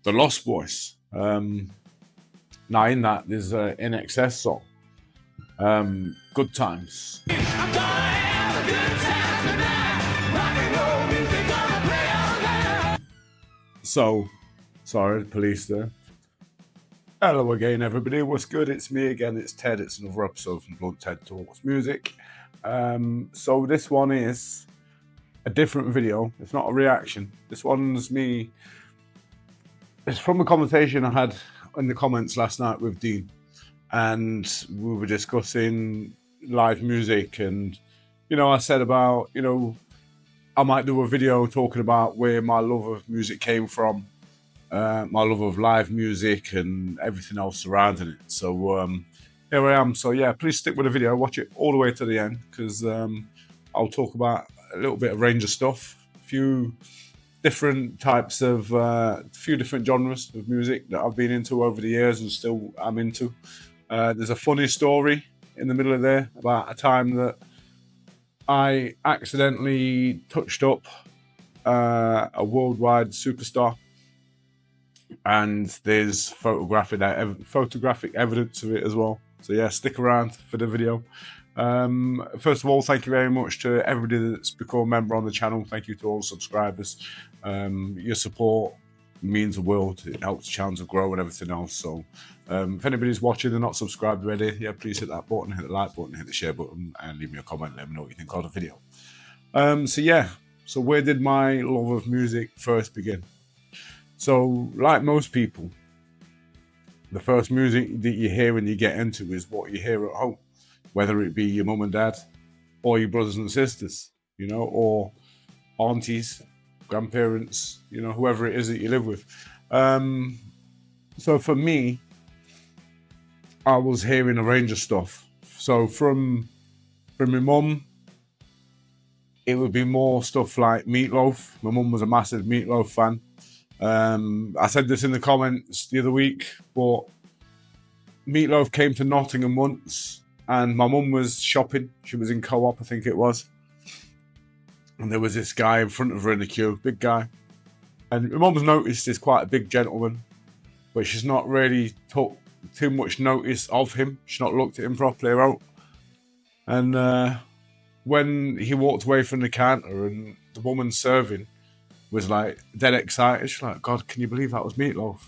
the Lost Boys. Now in that there's an NXS song, Good Times. I'm gonna have a good time tonight. Rock and roll music gonna play all night. So, sorry, the police there. Hello again, everybody. What's good? It's me again. It's Ted. It's another episode from Blunt Ted Talks Music. So this one is a different video. It's not a reaction. This one's me. It's from a conversation I had in the comments last night with Dean, and we were discussing live music, and I said about I might do a video talking about where my love of music came from, my love of live music and everything else surrounding it. So here I am. So yeah, please stick with the video, watch it all the way to the end, because I'll talk about a little bit of range of stuff, a few different types of, few different genres of music that I've been into over the years and still am into. There's a funny story in the middle of there about a time that I accidentally touched up a worldwide superstar, and there's photographic evidence of it as well. So yeah, stick around for the video. First of all, thank you very much to everybody that's become a member on the channel. Thank you to all the subscribers. Your support means the world. It helps the channel to grow and everything else. So if anybody's watching and not subscribed already, yeah, please hit that button, hit the like button, hit the share button, and leave me a comment. Let me know what you think of the video. So where did my love of music first begin? So like most people, the first music that you hear when you get into is what you hear at home, whether it be your mum and dad or your brothers and sisters, or aunties, grandparents, whoever it is that you live with. So for me, I was hearing a range of stuff. So from my mum, it would be more stuff like Meatloaf. My mum was a massive Meatloaf fan. I said this in the comments the other week, but Meatloaf came to Nottingham once, and my mum was shopping. She was in Co-op, I think it was. And there was this guy in front of her in the queue, big guy. And my mum's noticed he's quite a big gentleman, but she's not really took too much notice of him. She's not looked at him properly out. And when he walked away from the counter and the woman serving was like dead excited, she's like, God, can you believe that was Meatloaf?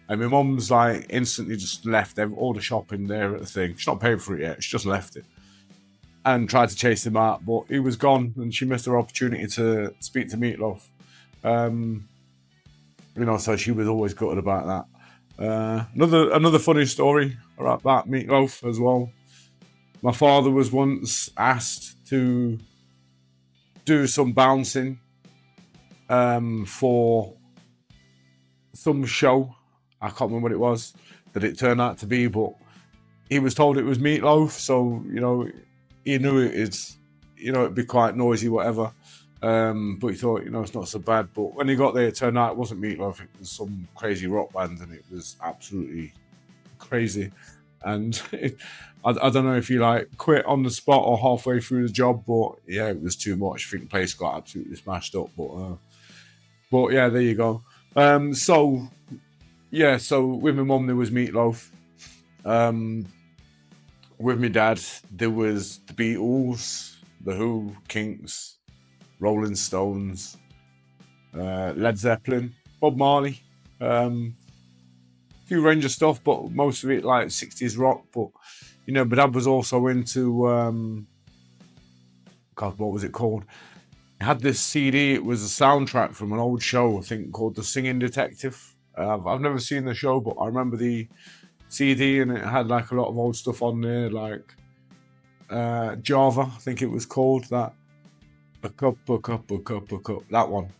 And my mum's like instantly just left all the shopping there at the thing. She's not paid for it yet. She just left it and tried to chase him out, but he was gone, and she missed her opportunity to speak to Meatloaf. So she was always gutted about that. Another funny story about Meatloaf as well. My father was once asked to do some bouncing for some show. I can't remember what it was that it turned out to be, but he was told it was Meatloaf, so he knew it'd be quite noisy, whatever. But he thought, it's not so bad. But when he got there, it turned out it wasn't Meatloaf, it was some crazy rock band, and it was absolutely crazy. And I don't know if he quit on the spot or halfway through the job, but yeah, it was too much. I think the place got absolutely smashed up. But yeah, there you go. So with my mum there was Meatloaf. With my dad there was the Beatles, the Who, Kinks, Rolling Stones, Led Zeppelin, Bob Marley. Few range of stuff, but most of it like 60s rock. But but Dad was also into God, what was it called? It had this CD. It was a soundtrack from an old show, I think, called The Singing Detective. I've never seen the show, but I remember the CD, and it had like a lot of old stuff on there, like Java, I think it was called. That a cup, that one.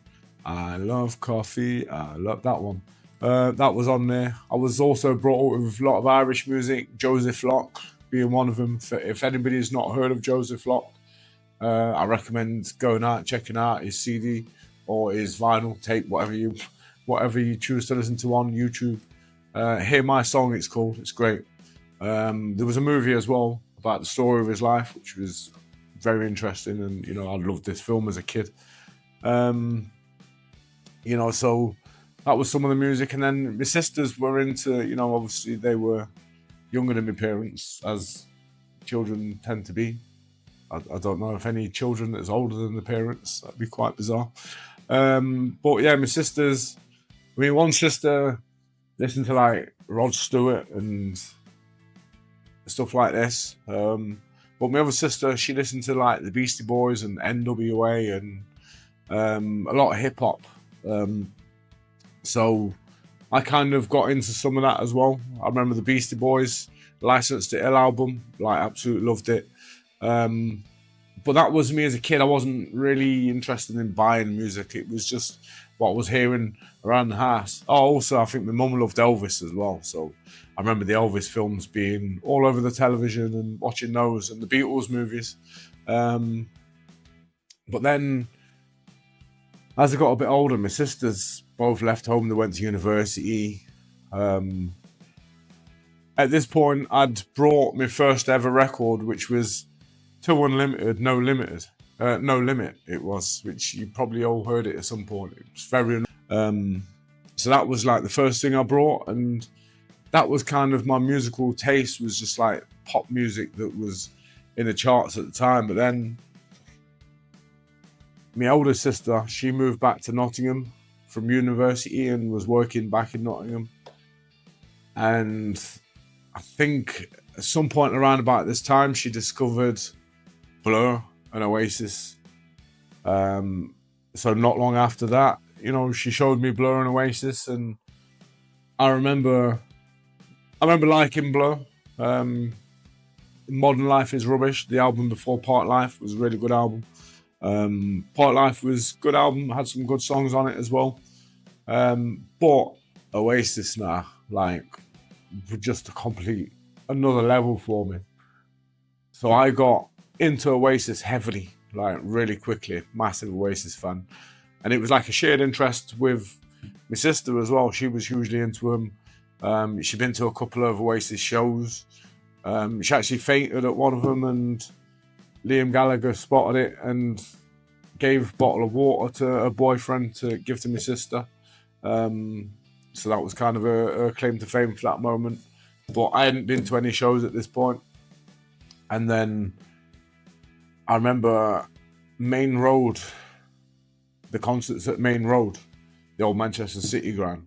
I love coffee. I love that one. That was on there. I was also brought up with a lot of Irish music, Joseph Locke being one of them. If anybody's not heard of Joseph Locke, I recommend going out, checking out his CD or his vinyl tape, whatever you choose to listen to on YouTube. Hear My Song, it's called. It's great. There was a movie as well about the story of his life, which was very interesting, and I loved this film as a kid. So that was some of the music. And then my sisters were into, you know, obviously they were younger than my parents, as children tend to be. I don't know if any children that's older than the parents. That'd be quite bizarre. But yeah, my sisters, I mean, one sister listened to like Rod Stewart and stuff like this. But my other sister, she listened to like the Beastie Boys and NWA and a lot of hip hop. So I kind of got into some of that as well. I remember the Beastie Boys, Licensed to Ill album, like absolutely loved it. But that was me as a kid. I wasn't really interested in buying music. It was just what I was hearing around the house. Oh, also, I think my mum loved Elvis as well. So I remember the Elvis films being all over the television and watching those, and the Beatles movies. But then, as I got a bit older, my sisters both left home. They went to university. At this point, I'd brought my first ever record, which was To Unlimited, No Limit. It was, which you probably all heard it at some point. It was very. So that was like the first thing I brought, and that was kind of my musical taste, was just like pop music that was in the charts at the time. But then my older sister, she moved back to Nottingham from university and was working back in Nottingham. And I think at some point around about this time, she discovered Blur and Oasis. So not long after that, you know, she showed me Blur and Oasis, and I remember liking Blur. Modern Life is Rubbish, the album before Part Life, was a really good album. Part Life was a good album, had some good songs on it as well. But Oasis now, like, just a complete another level for me. So I got into Oasis heavily, like really quickly, massive Oasis fan. And it was like a shared interest with my sister as well. She was hugely into them. She'd been to a couple of Oasis shows. She actually fainted at one of them, and Liam Gallagher spotted it and gave a bottle of water to her boyfriend to give to my sister. So that was kind of her claim to fame for that moment. But I hadn't been to any shows at this point. And then I remember Main Road, the concerts at Main Road, the old Manchester City ground,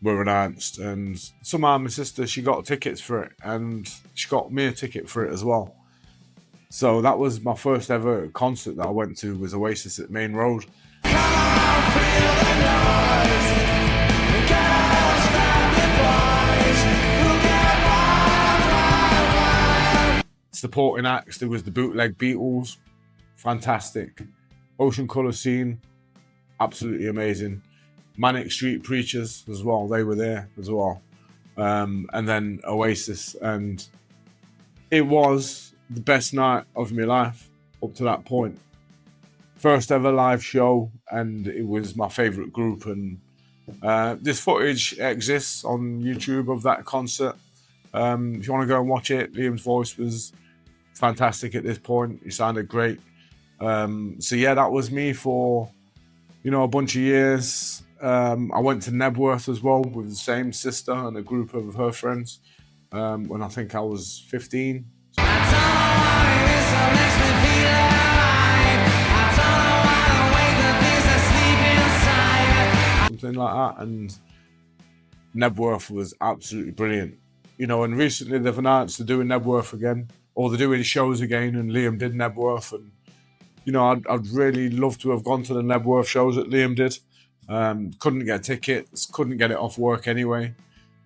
were announced. And somehow my sister, she got tickets for it, and she got me a ticket for it as well. So that was my first ever concert that I went to, was Oasis at Main Road. Supporting acts, there was the Bootleg Beatles, fantastic. Ocean Colour Scene, absolutely amazing. Manic Street Preachers as well, they were there as well. And then Oasis, and it was the best night of my life up to that point. First ever live show, and it was my favourite group. And this footage exists on YouTube of that concert. If you want to go and watch it, Liam's voice was fantastic at this point. He sounded great. So yeah, that was me for, you know, a bunch of years. I went to Nebworth as well with the same sister and a group of her friends when I think I was 15. Something like that. And Nebworth was absolutely brilliant. You know, and recently they've announced they're doing Nebworth again, or they're doing shows again, and Liam did Nebworth. And, you know, I'd really love to have gone to the Nebworth shows that Liam did. Couldn't get tickets, couldn't get it off work anyway.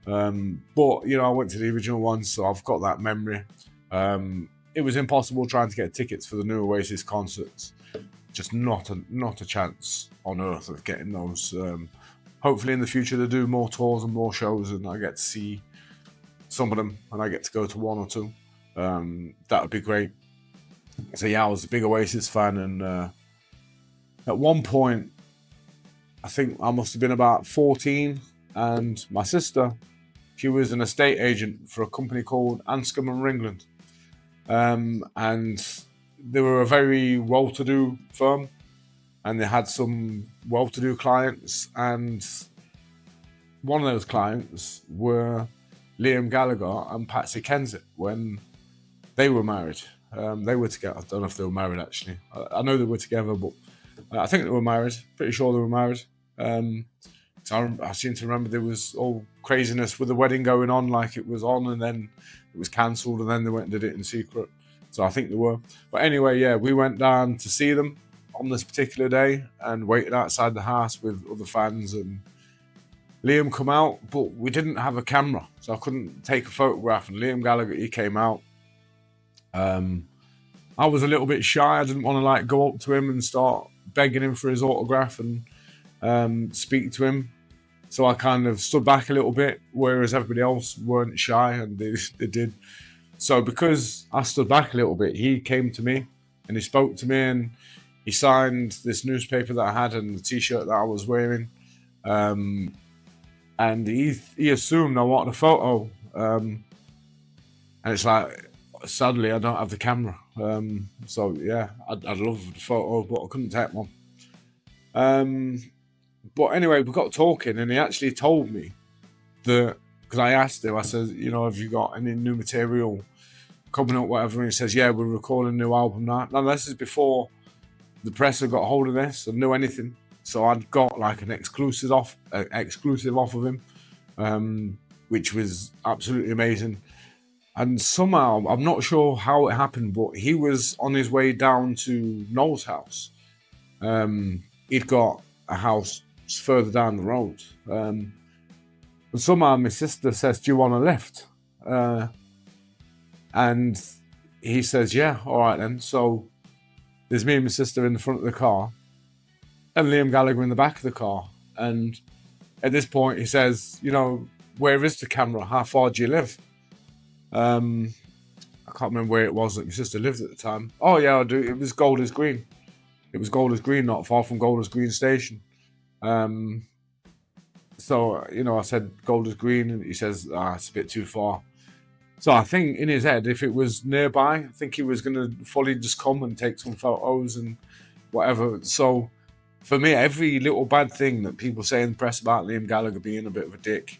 But, you know, I went to the original one, so I've got that memory. It was impossible trying to get tickets for the new Oasis concerts. Just not a chance on earth of getting those. Hopefully in the future they do more tours and more shows, and I get to see some of them, and I get to go to one or two. That would be great. So yeah, I was a big Oasis fan, and at one point, I think I must have been about 14, and my sister, she was an estate agent for a company called Anscombe and Ringland. And they were a very well-to-do firm, and they had some well-to-do clients, and one of those clients were Liam Gallagher and Patsy Kensit when they were married. They were together. I don't know if they were married, actually. I know they were together, but I think they were married. Pretty sure they were married. So I seem to remember there was all craziness with the wedding going on, like it was on and then it was cancelled and then they went and did it in secret. So I think they were. But anyway, yeah, we went down to see them on this particular day and waited outside the house with other fans, and Liam come out, but we didn't have a camera, so I couldn't take a photograph. And Liam Gallagher, he came out. I was a little bit shy. I didn't want to like go up to him and start begging him for his autograph and speak to him. So I kind of stood back a little bit, whereas everybody else weren't shy and they did. So because I stood back a little bit, he came to me and he spoke to me and he signed this newspaper that I had and the T-shirt that I was wearing. And he assumed I wanted a photo. And it's like, sadly, I don't have the camera. So yeah, I'd love the photo, but I couldn't take one. But anyway, we got talking and he actually told me that, because I asked him, I said, you know, have you got any new material coming up, whatever? And he says, yeah, we're recording a new album now. Now, this is before the press had got hold of this and knew anything. So I'd got like an exclusive off of him, which was absolutely amazing. And somehow, I'm not sure how it happened, but he was on his way down to Noel's house. He'd got a house further down the road. And somehow my sister says, do you want a lift? And he says, yeah, all right then. So there's me and my sister in the front of the car and Liam Gallagher in the back of the car. And at this point, he says, you know, where is the camera? How far do you live? I can't remember where it was that my sister lived at the time. Oh, yeah, I do. It was Golders Green. It was Golders Green, not far from Golders Green Station. So, you know, I said Golders Green, and he says, it's a bit too far. So I think in his head, if it was nearby, I think he was going to fully just come and take some photos and whatever. So for me, every little bad thing that people say in the press about Liam Gallagher being a bit of a dick,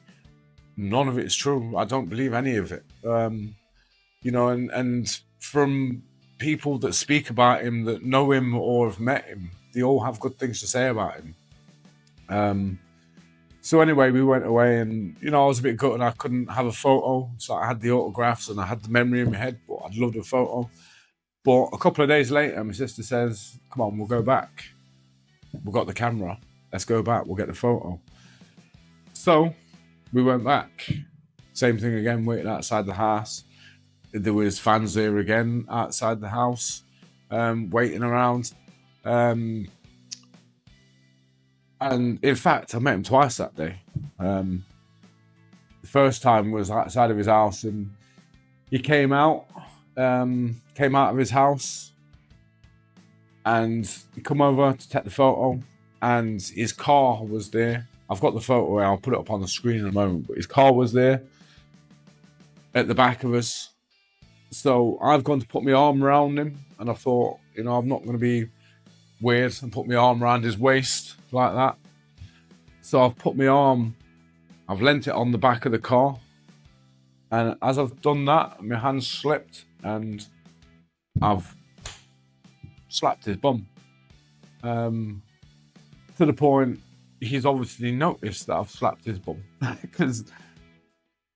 none of it is true. I don't believe any of it. You know, and from people that speak about him, that know him or have met him, they all have good things to say about him. So anyway, we went away and, you know, I was a bit gutted I couldn't have a photo. So I had the autographs and I had the memory in my head, but I'd loved a photo. But a couple of days later, my sister says, come on, we'll go back. We've got the camera. Let's go back. We'll get the photo. So we went back. Same thing again, waiting outside the house. There was fans there again outside the house, waiting around. And in fact, I met him twice that day. The first time was outside of his house and he came out of his house and he come over to take the photo and his car was there. I've got the photo, I'll put it up on the screen in a moment, but his car was there at the back of us. So I've gone to put my arm around him and I thought, you know, I'm not going to be weird and put my arm around his waist like that. So I've put my arm, I've lent it on the back of the car. And as I've done that, my hand slipped and I've slapped his bum. To the point, he's obviously noticed that I've slapped his bum.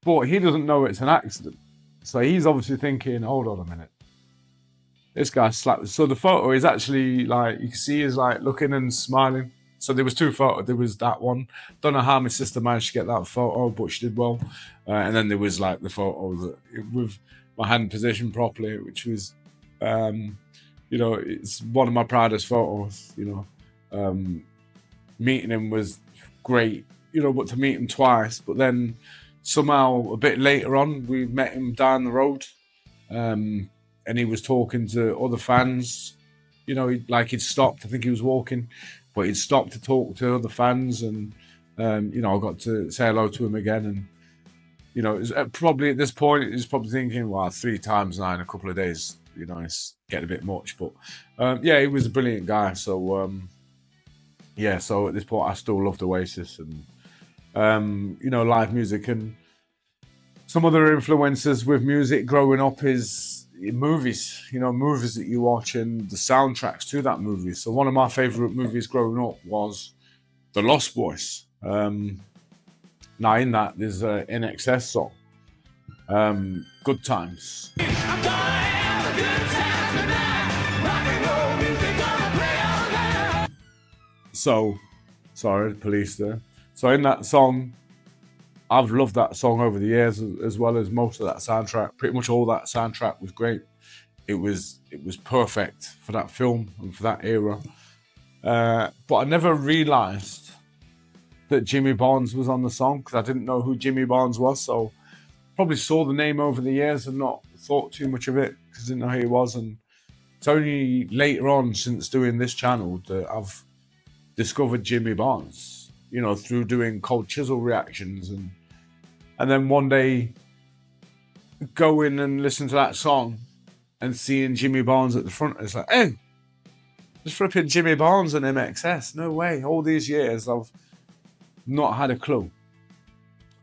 But he doesn't know it's an accident. So he's obviously thinking, hold on a minute. This guy slapped. So the photo is actually like, you can see he's like looking and smiling. So there was two photos. There was that one. Don't know how my sister managed to get that photo, but she did well. And then there was like the photo that with my hand positioned properly, which was, you know, it's one of my proudest photos. You know, meeting him was great. You know, but to meet him twice, but then somehow a bit later on we met him down the road, and he was talking to other fans. You know, he'd stopped. I think he was walking. But he'd stopped to talk to other fans and, you know, I got to say hello to him again. And, you know, probably at this point, he's probably thinking, well, 3 times now in a couple of days, you know, it's getting a bit much. But, yeah, he was a brilliant guy. So, yeah, so at this point, I still loved Oasis. And live music. And some other influences with music growing up is movies, movies that you watch and the soundtracks to that movie. So one of my favorite movies growing up was The Lost Boys. Now in that there's an NXS song, Good Times. I'm gonna have a good time tonight. Rock and roll music gonna play all night. So, sorry, police there. So in that song, I've loved that song over the years, as well as most of that soundtrack. Pretty much all that soundtrack was great. It was perfect for that film and for that era. But I never realised that Jimmy Barnes was on the song, because I didn't know who Jimmy Barnes was. So probably saw the name over the years and not thought too much of it because I didn't know who he was. And it's only later on, since doing this channel, that I've discovered Jimmy Barnes, through doing Cold Chisel reactions. And then one day going and listen to that song and seeing Jimmy Barnes at the front, it's like, hey, there's flipping Jimmy Barnes and MXS. No way. All these years I've not had a clue.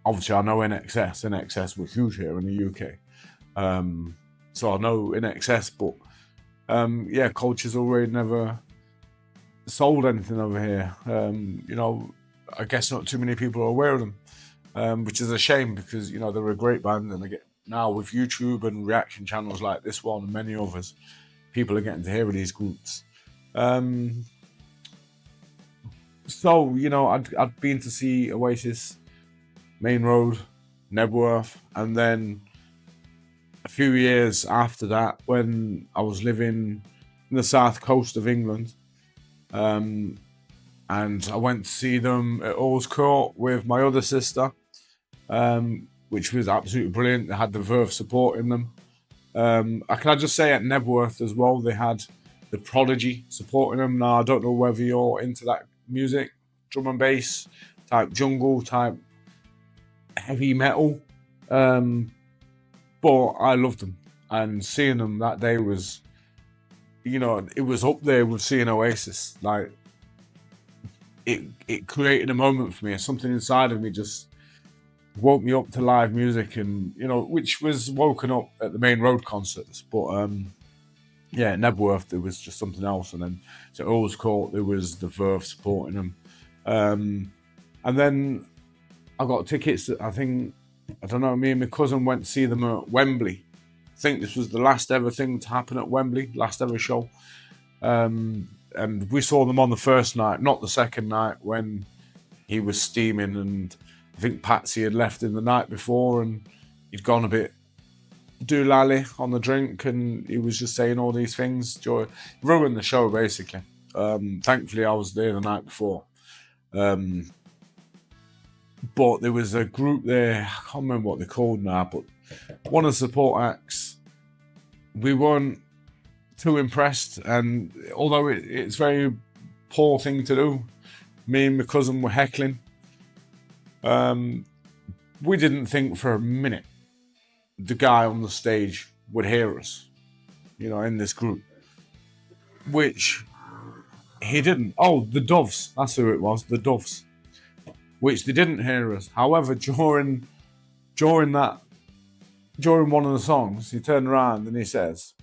Obviously I know NXS. NXS were huge here in the UK. So I know NXS, but Cold Chisel really never sold anything over here. I guess not too many people are aware of them, which is a shame, because they're a great band, and now with YouTube and reaction channels like this one and many others, people are getting to hear of these groups. I'd been to see Oasis, Main Road, Nebworth, and then a few years after that, when I was living in the south coast of England, and I went to see them at Earls Court with my other sister, which was absolutely brilliant. They had the Verve supporting them. Can I just say, at Nebworth as well, they had the Prodigy supporting them. Now, I don't know whether you're into that music, drum and bass, type jungle, type heavy metal, but I loved them. And seeing them that day was, it was up there with seeing Oasis. Like, it created a moment for me. Something inside of me just woke me up to live music, and which was woken up at the Main Road concerts. But at Nebworth there was just something else. And then at Earls Court there was the Verve supporting them, and then I got tickets. I don't know, me and my cousin went to see them at Wembley. I think this was the last ever thing to happen at Wembley, last ever show. And we saw them on the first night, not the second night, when he was steaming, and I think Patsy had left him the night before, and he'd gone a bit doolally on the drink, and he was just saying all these things. Ruined the show, basically. Thankfully, I was there the night before. But there was a group there, I can't remember what they're called now, but one of the support acts, we weren't too impressed, and although it's a very poor thing to do, me and my cousin were heckling. We didn't think for a minute the guy on the stage would hear us, in this group, which he didn't. Oh, the Doves, that's who it was, the Doves, which they didn't hear us. However, during one of the songs, he turned around and he says,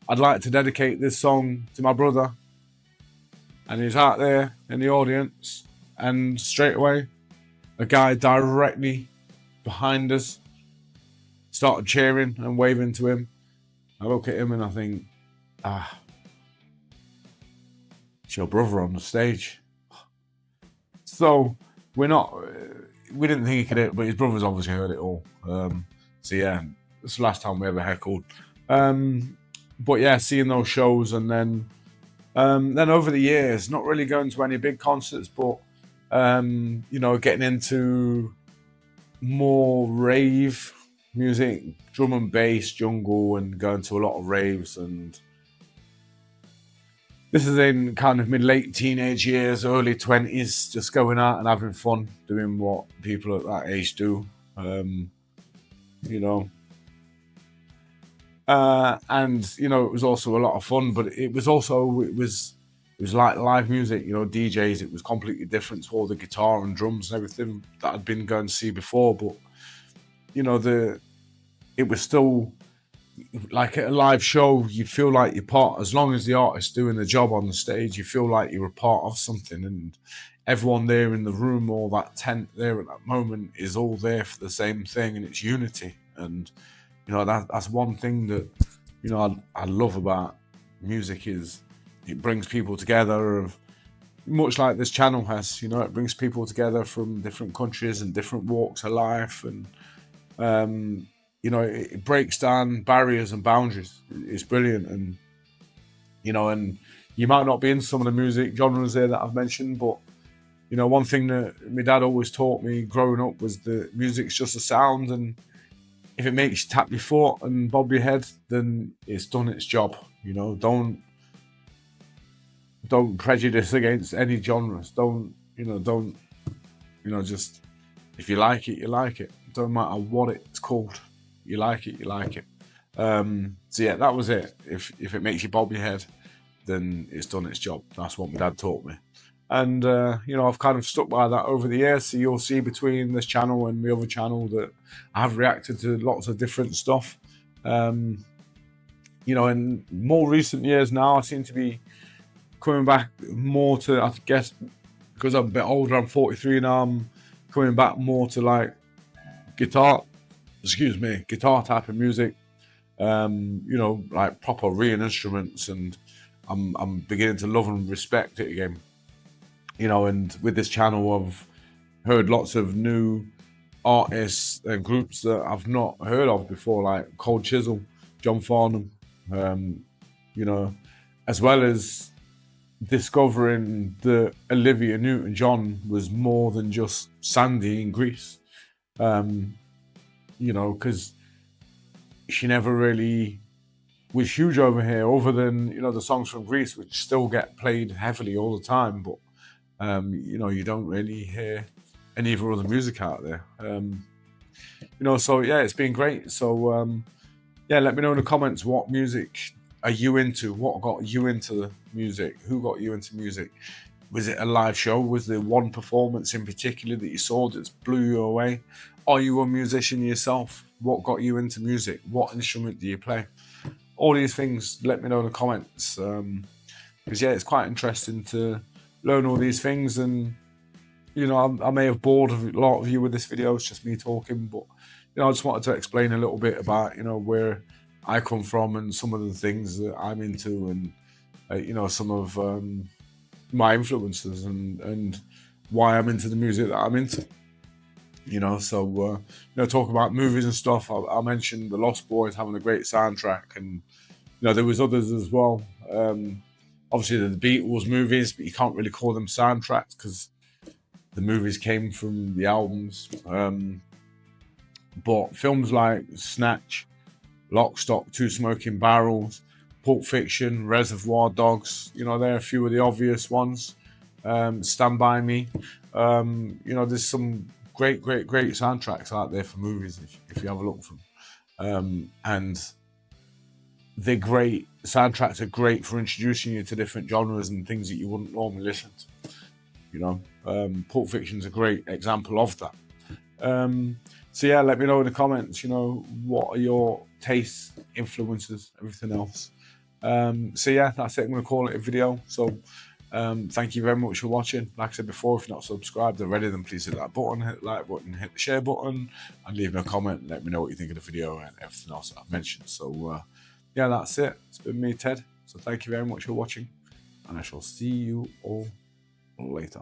"I'd like to dedicate this song to my brother." And he's out there in the audience, and straight away, a guy directly behind us started cheering and waving to him. I look at him and I think, it's your brother on the stage. So we didn't think he could hear it, but his brother's obviously heard it all. It's the last time we ever heckled. But yeah, seeing those shows, and then over the years, not really going to any big concerts, but getting into more rave music, drum and bass, jungle, and going to a lot of raves. And this is in kind of late teenage years, early 20s, just going out and having fun, doing what people at that age do, and it was also a lot of fun, but it was it was like live music, you know, DJs. It was completely different to all the guitar and drums and everything that I'd been going to see before. But you know, it was still like at a live show. You feel like you're part, as long as the artist's doing the job on the stage, you feel like you're a part of something, and everyone there in the room or that tent there at that moment is all there for the same thing, and it's unity. And you know, that's one thing that, you know, I love about music, is it brings people together, of much like this channel has. You know, it brings people together from different countries and different walks of life, and you know, it breaks down barriers and boundaries. It's brilliant. And you know, and you might not be in some of the music genres there that I've mentioned, but you know, one thing that my dad always taught me growing up was that music's just a sound, and if it makes you tap your foot and bob your head, then it's done its job. You know, don't prejudice against any genres. Don't just, if you like it, you like it. Don't matter what it's called. You like it, you like it. So yeah, that was it. If it makes you bob your head, then it's done its job. That's what my dad taught me. And you know, I've kind of stuck by that over the years. So you'll see between this channel and the other channel that I have reacted to lots of different stuff. You know, in more recent years now, I seem to be coming back more to, I guess, because I'm a bit older, I'm 43 now, I'm coming back more to like guitar type of music. You know, like proper real instruments, and I'm beginning to love and respect it again. You know, and with this channel, I've heard lots of new artists and groups that I've not heard of before, like Cold Chisel, John Farnham, you know, as well as discovering that Olivia Newton-John was more than just Sandy in Greece. You know, because she never really was huge over here, other than, you know, the songs from Greece, which still get played heavily all the time, but you know, you don't really hear any of her other music out there. You know, so yeah, it's been great. So yeah, let me know in the comments, what music are you into? What got you into the music? Who got you into music? Was it a live show? Was there one performance in particular that you saw that blew you away? Are you a musician yourself? What got you into music? What instrument do you play? All these things, let me know in the comments. Because yeah, it's quite interesting to learn all these things. And you know, I may have bored a lot of you with this video. It's just me talking, but you know, I just wanted to explain a little bit about, you know, where I come from and some of the things that I'm into, and you know, some of my influences, and why I'm into the music that I'm into. You know, so you know, talk about movies and stuff. I mentioned The Lost Boys having a great soundtrack, and you know, there was others as well. Obviously the Beatles movies, but you can't really call them soundtracks because the movies came from the albums. But films like Snatch, Lock, Stock, Two Smoking Barrels, Pulp Fiction, Reservoir Dogs, you know, they're a few of the obvious ones. Stand By Me. You know, there's some great soundtracks out there for movies if you have a look for them. And they're great. Soundtracks are great for introducing you to different genres and things that you wouldn't normally listen to. You know, Pulp Fiction's a great example of that. So yeah, let me know in the comments, you know, what are your tastes, influences, everything else. So yeah, that's it. I'm going to call it a video. So thank you very much for watching. Like I said before, if you're not subscribed already, then please hit that button, hit the like button, hit the share button, and leave me a comment and let me know what you think of the video and everything else that I've mentioned. So yeah, that's it. It's been me, Ted. So thank you very much for watching, and I shall see you all later.